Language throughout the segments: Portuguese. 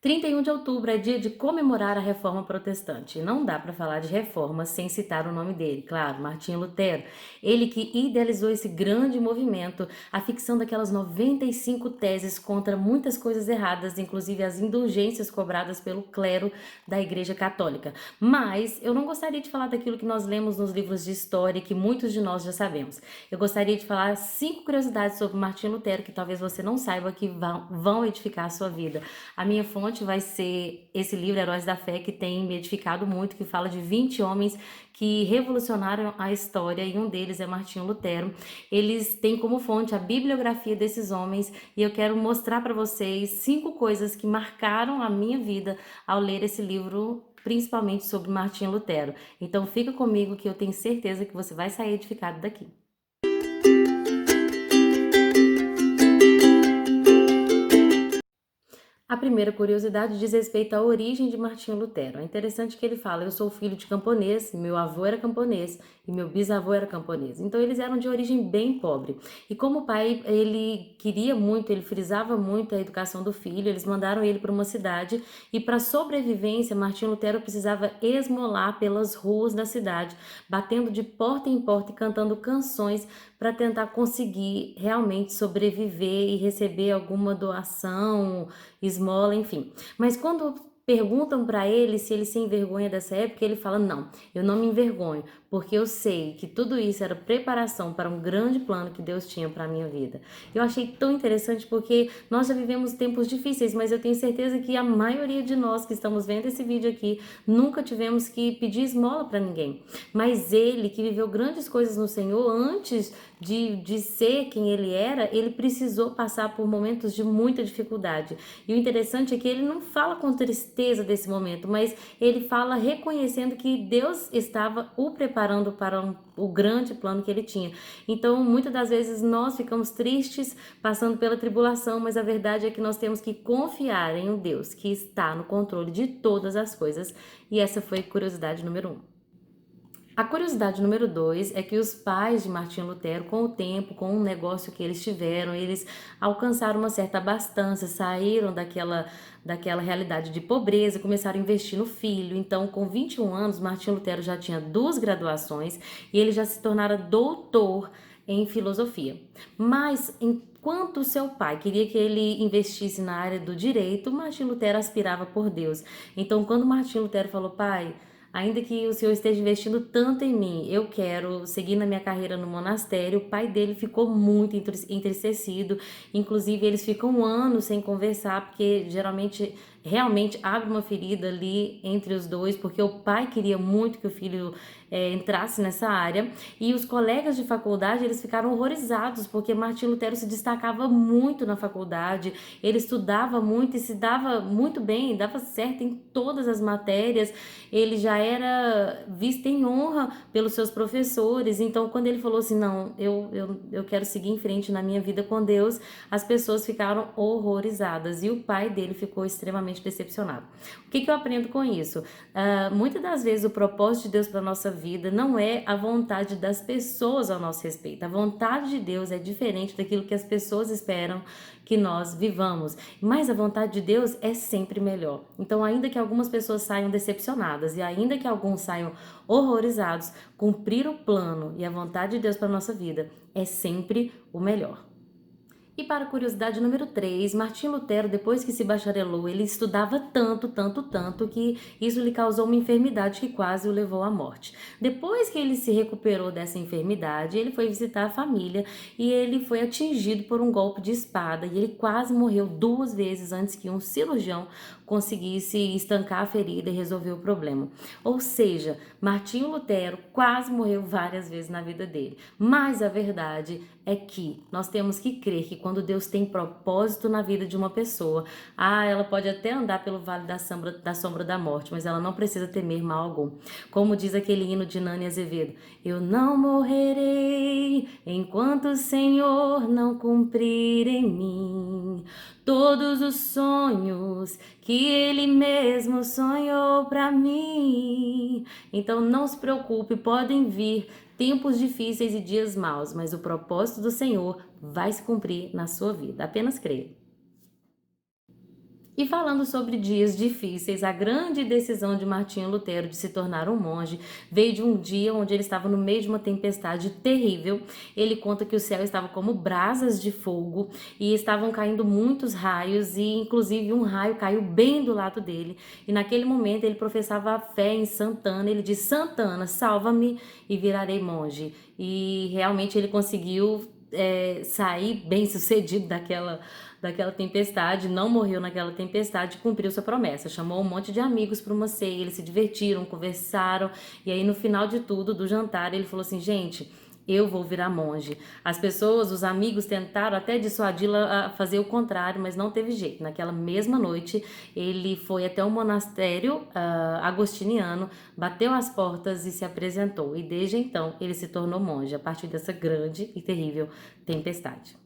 31 de outubro é dia de comemorar a Reforma Protestante. E não dá para falar de reforma sem citar o nome dele, claro, Martinho Lutero. Ele que idealizou esse grande movimento, a ficção daquelas 95 teses contra muitas coisas erradas, inclusive as indulgências cobradas pelo clero da Igreja Católica. Mas eu não gostaria de falar daquilo que nós lemos nos livros de história e que muitos de nós já sabemos. Eu gostaria de falar 5 curiosidades sobre Martinho Lutero que talvez você não saiba que vão edificar a sua vida. A minha fonte vai ser esse livro, Heróis da Fé, que tem me edificado muito, que fala de 20 homens que revolucionaram a história, e um deles é Martinho Lutero. Eles têm como fonte a bibliografia desses homens, e eu quero mostrar para vocês 5 coisas que marcaram a minha vida ao ler esse livro, principalmente sobre Martinho Lutero. Então fica comigo que eu tenho certeza que você vai sair edificado daqui. A primeira curiosidade diz respeito à origem de Martinho Lutero. É interessante que ele fala: eu sou filho de camponês, meu avô era camponês e meu bisavô era camponês. Então eles eram de origem bem pobre. E como o pai, ele queria muito, ele frisava muito a educação do filho, eles mandaram ele para uma cidade e para sobrevivência, Martinho Lutero precisava esmolar pelas ruas da cidade, batendo de porta em porta e cantando canções para tentar conseguir realmente sobreviver e receber alguma doação, esmola, enfim. Mas quando perguntam para ele se ele se envergonha dessa época, ele fala: não, eu não me envergonho, porque eu sei que tudo isso era preparação para um grande plano que Deus tinha para a minha vida. Eu achei tão interessante porque nós já vivemos tempos difíceis, mas eu tenho certeza que a maioria de nós que estamos vendo esse vídeo aqui nunca tivemos que pedir esmola para ninguém. Mas ele, que viveu grandes coisas no Senhor, antes de ser quem ele era, ele precisou passar por momentos de muita dificuldade. E o interessante é que ele não fala com tristeza desse momento, mas ele fala reconhecendo que Deus estava o preparando para o grande plano que ele tinha. Então, muitas das vezes nós ficamos tristes passando pela tribulação, mas a verdade é que nós temos que confiar em um Deus que está no controle de todas as coisas. E essa foi a curiosidade número 1. A curiosidade número 2 é que os pais de Martinho Lutero, com o tempo, com o negócio que eles tiveram, eles alcançaram uma certa abastança, saíram daquela realidade de pobreza, começaram a investir no filho. Então, com 21 anos, Martinho Lutero já tinha 2 graduações e ele já se tornara doutor em filosofia. Mas, enquanto seu pai queria que ele investisse na área do direito, Martinho Lutero aspirava por Deus. Então, quando Martinho Lutero falou: pai, ainda que o Senhor esteja investindo tanto em mim, eu quero seguir na minha carreira no monastério. O pai dele ficou muito entristecido. Inclusive, eles ficam anos sem conversar, porque geralmente, realmente abre uma ferida ali entre os dois, porque o pai queria muito que o filho entrasse nessa área. E os colegas de faculdade, eles ficaram horrorizados, porque Martinho Lutero se destacava muito na faculdade, ele estudava muito e se dava muito bem, dava certo em todas as matérias, ele já era visto em honra pelos seus professores. Então, quando ele falou assim: não, eu quero seguir em frente na minha vida com Deus, as pessoas ficaram horrorizadas e o pai dele ficou extremamente decepcionado. O que eu aprendo com isso? Muitas das vezes o propósito de Deus para a nossa vida não é a vontade das pessoas ao nosso respeito. A vontade de Deus é diferente daquilo que as pessoas esperam que nós vivamos, mas a vontade de Deus é sempre melhor. Então, ainda que algumas pessoas saiam decepcionadas e ainda que alguns saiam horrorizados, cumprir o plano e a vontade de Deus para a nossa vida é sempre o melhor. E para a curiosidade número 3, Martinho Lutero, depois que se bacharelou, ele estudava tanto, que isso lhe causou uma enfermidade que quase o levou à morte. Depois que ele se recuperou dessa enfermidade, ele foi visitar a família e ele foi atingido por um golpe de espada e ele quase morreu 2 vezes antes que um cirurgião conseguisse estancar a ferida e resolver o problema. Ou seja, Martinho Lutero quase morreu várias vezes na vida dele. Mas a verdade é que nós temos que crer que quando Deus tem propósito na vida de uma pessoa, ela pode até andar pelo vale da sombra da morte, mas ela não precisa temer mal algum. Como diz aquele hino de Nani Azevedo: eu não morrerei enquanto o Senhor não cumprir em mim todos os sonhos que Ele mesmo sonhou para mim. Então não se preocupe, podem vir tempos difíceis e dias maus, mas o propósito do Senhor vai se cumprir na sua vida. Apenas creia. E falando sobre dias difíceis, a grande decisão de Martinho Lutero de se tornar um monge veio de um dia onde ele estava no meio de uma tempestade terrível. Ele conta que o céu estava como brasas de fogo e estavam caindo muitos raios, e inclusive um raio caiu bem do lado dele. E naquele momento ele professava a fé em Santana. Ele disse: Santana, salva-me e virarei monge. E realmente ele conseguiu sair bem sucedido daquela tempestade, não morreu naquela tempestade, cumpriu sua promessa, chamou um monte de amigos para uma ceia, eles se divertiram, conversaram, e aí no final de tudo, do jantar, ele falou assim: gente, eu vou virar monge. As pessoas, os amigos tentaram até dissuadi-la a fazer o contrário, mas não teve jeito. Naquela mesma noite, ele foi até um monastério agostiniano, bateu as portas e se apresentou. E desde então, ele se tornou monge, a partir dessa grande e terrível tempestade.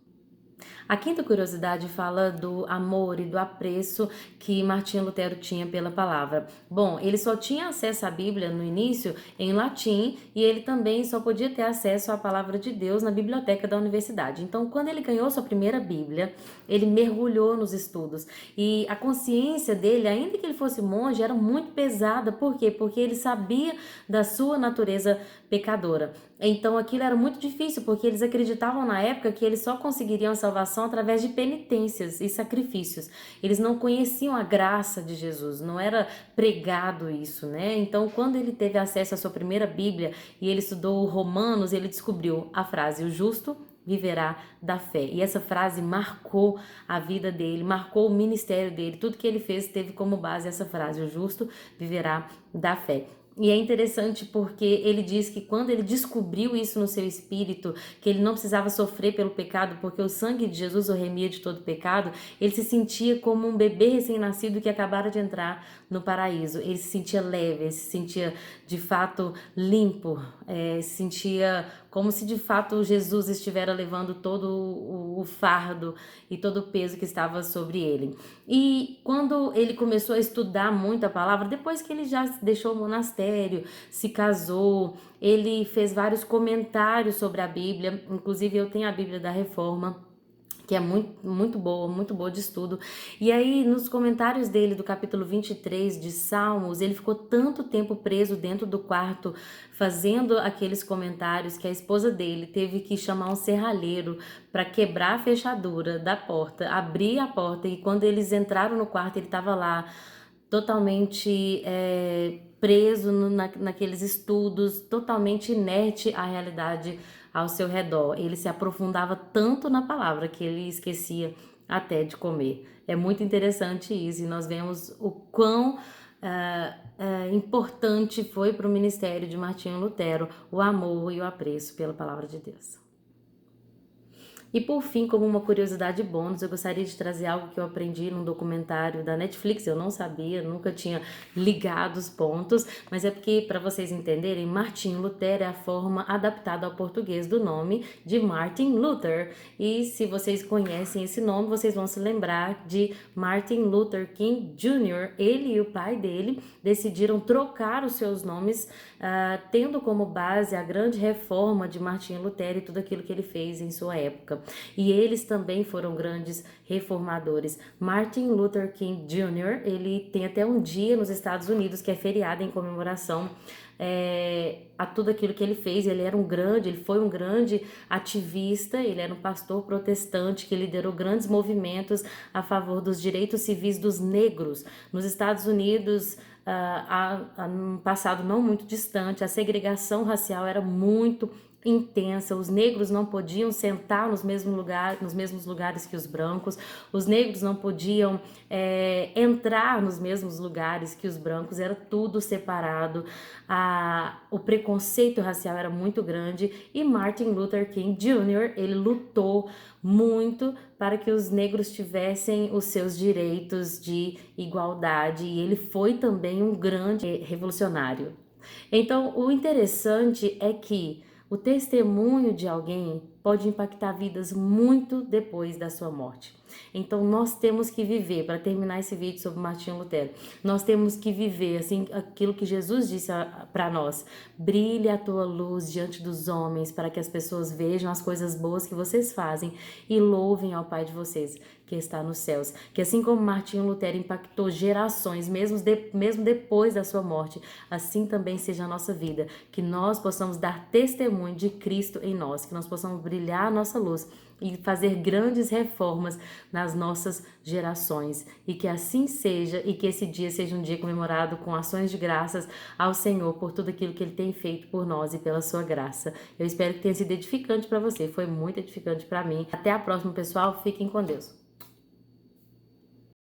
A quinta curiosidade fala do amor e do apreço que Martinho Lutero tinha pela palavra. Bom, ele só tinha acesso à Bíblia no início em latim, e ele também só podia ter acesso à palavra de Deus na biblioteca da universidade. Então, quando ele ganhou sua primeira Bíblia, ele mergulhou nos estudos. E a consciência dele, ainda que ele fosse monge, era muito pesada. Por quê? Porque ele sabia da sua natureza pecadora. Então aquilo era muito difícil, porque eles acreditavam na época que eles só conseguiriam a salvação através de penitências e sacrifícios. Eles não conheciam a graça de Jesus, não era pregado isso, né? Então, quando ele teve acesso à sua primeira Bíblia e ele estudou Romanos, ele descobriu a frase: o justo viverá da fé. E essa frase marcou a vida dele, marcou o ministério dele. Tudo que ele fez teve como base essa frase: o justo viverá da fé. E é interessante porque ele diz que quando ele descobriu isso no seu espírito, que ele não precisava sofrer pelo pecado, porque o sangue de Jesus o remia de todo pecado, ele se sentia como um bebê recém-nascido que acabara de entrar no paraíso. Ele se sentia leve, ele se sentia de fato limpo, se sentia como se de fato Jesus estivesse levando todo o fardo e todo o peso que estava sobre ele. E quando ele começou a estudar muito a palavra, depois que ele já deixou o monastério, se casou, ele fez vários comentários sobre a Bíblia. Inclusive eu tenho a Bíblia da Reforma, que é muito boa de estudo. E aí, nos comentários dele do capítulo 23 de Salmos, ele ficou tanto tempo preso dentro do quarto, fazendo aqueles comentários, que a esposa dele teve que chamar um serralheiro para quebrar a fechadura da porta, abrir a porta, e quando eles entraram no quarto, ele estava lá, totalmente preso naqueles estudos, totalmente inerte à realidade ao seu redor. Ele se aprofundava tanto na palavra que ele esquecia até de comer. É muito interessante isso, e nós vemos o quão importante foi para o ministério de Martinho Lutero o amor e o apreço pela palavra de Deus. E por fim, como uma curiosidade bônus, eu gostaria de trazer algo que eu aprendi num documentário da Netflix. Eu não sabia, nunca tinha ligado os pontos, mas é porque, para vocês entenderem, Martinho Lutero é a forma adaptada ao português do nome de Martin Luther. E se vocês conhecem esse nome, vocês vão se lembrar de Martin Luther King Jr. Ele e o pai dele decidiram trocar os seus nomes, tendo como base a grande reforma de Martinho Lutero e tudo aquilo que ele fez em sua época. E eles também foram grandes reformadores. Martin Luther King Jr., ele tem até um dia nos Estados Unidos que é feriado em comemoração a tudo aquilo que ele fez. Ele foi um grande ativista, ele era um pastor protestante que liderou grandes movimentos a favor dos direitos civis dos negros. Nos Estados Unidos, num passado não muito distante, a segregação racial era muito intensa. Os negros não podiam sentar nos mesmos lugares que os brancos, os negros não podiam entrar nos mesmos lugares que os brancos, era tudo separado. O preconceito racial era muito grande, e Martin Luther King Jr., ele lutou muito para que os negros tivessem os seus direitos de igualdade, e ele foi também um grande revolucionário. Então, o interessante é que o testemunho de alguém pode impactar vidas muito depois da sua morte. Então nós temos que viver, para terminar esse vídeo sobre Martinho Lutero, nós temos que viver assim aquilo que Jesus disse para nós: brilhe a tua luz diante dos homens, para que as pessoas vejam as coisas boas que vocês fazem e louvem ao Pai de vocês que está nos céus. Que assim como Martinho Lutero impactou gerações, mesmo depois da sua morte, assim também seja a nossa vida, que nós possamos dar testemunho de Cristo em nós, que nós possamos brilhar a nossa luz e fazer grandes reformas nas nossas gerações, e que assim seja, e que esse dia seja um dia comemorado com ações de graças ao Senhor por tudo aquilo que Ele tem feito por nós e pela sua graça. Eu espero que tenha sido edificante para você, foi muito edificante para mim. Até a próxima, pessoal, fiquem com Deus.